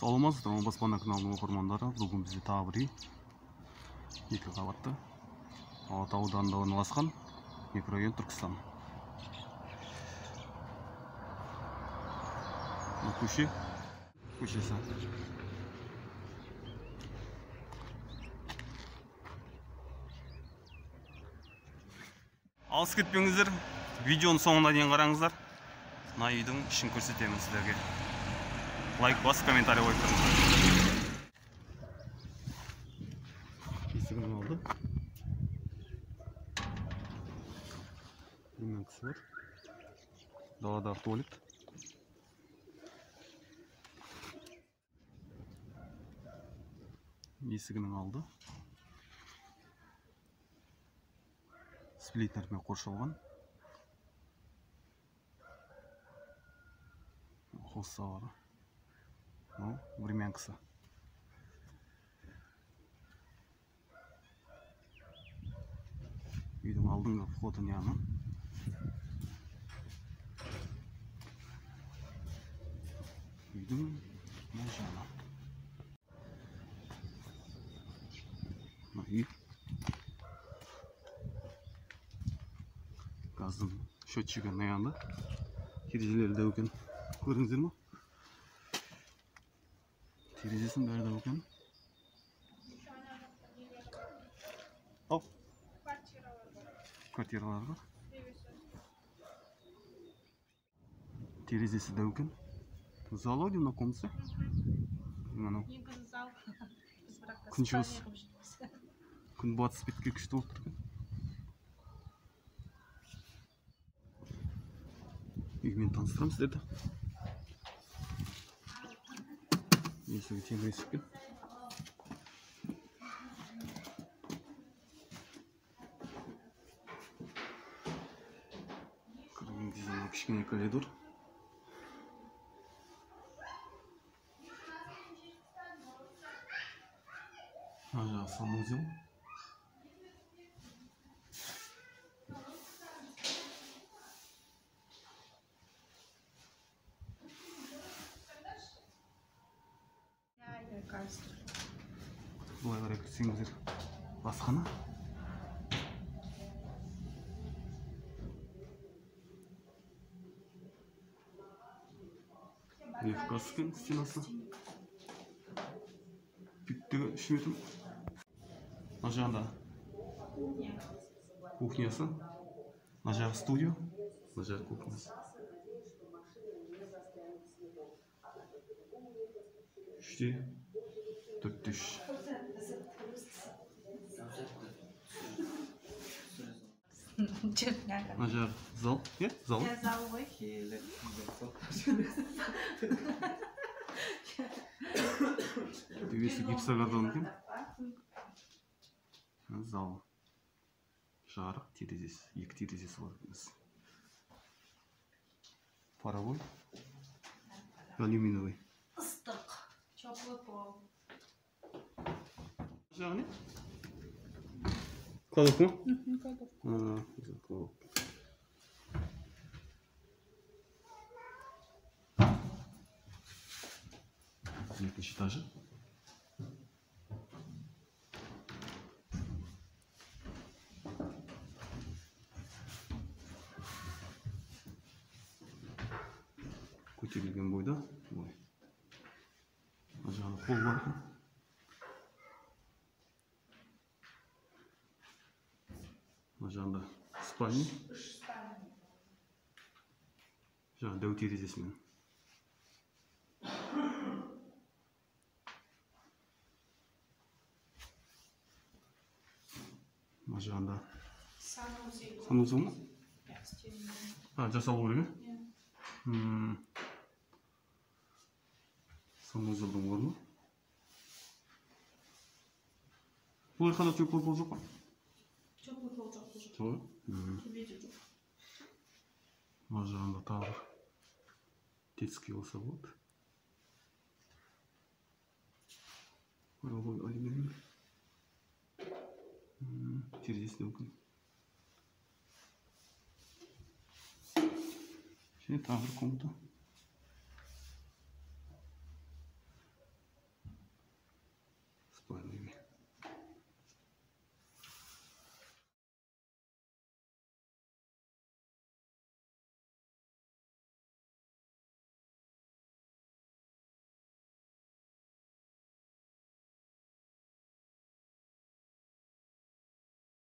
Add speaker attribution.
Speaker 1: Саламатсыздар, баспана каналының оқырмандары. Бүгін бізде тағы бір үй. 2 қабатты. Алатау ауданында орналасқан микрорайон Түркістан. Көшесі. Алыс кетпеңіздер. Видеоның соңына дейін қараңыздар. Мына үйдің ішін көрсетемін сіздерге. Лайк басып, комментарий қойып тұрыңыздар. Есігін алды. Мына кісі бар. Даладағы туалет. Есігінің алды. Сплиттермен қоршалған. Қоссалары. Времянкасы. Үйдің алдыңғы входы яғни. Үйдің мына жағы. Үй. Газдың счетчигі яғни. Терезелері де екен. Көрдіңіздер ме? Терезесін бәрі де екен. Квартиралар бар. Терезесі де екен. Зал один на комнате. Күн шығыс. Күн батыс бетке күшті болып тұр. Үймен таныстырамыз деді. Есігі темір есік екен. Кірген кезде кішкене коридор. Мына жағы санузел. Бұлай қарай кірсеңіздер, басқана. Левкасы екен стенасы. Бүттігі 3 метр. Мына жағында кухнясы. Мына жағы студия. Мына жағы кухнясы. 3-те 4-те 3. Мына жағы зал. Зал.
Speaker 2: Зал ғой.
Speaker 1: Төбесі гипсогардан екен. Зал. Жарық, терезесі. 2 терезесі бар емес. Паровой. Алюминовый.
Speaker 2: Ыстық. Теплый пол.
Speaker 1: Жағы не? Кладовка ма?
Speaker 2: Кладовка.
Speaker 1: Екінші этажы. Көтерілген бойда. Мына жағында пол бар. Мына жағында спальня. Жаңа дәу терезесімен. Мына жағында санузел ма? Жасалу керек. Санузелдің орны. Бұл жақта теплый пол жоқ па?
Speaker 2: Теплый пол жоқ.
Speaker 1: Солай? Мына жағында тағы бір детский болса болады. Паровой алюминий. Терезесі де екен. Тағы бір комната. спокойно.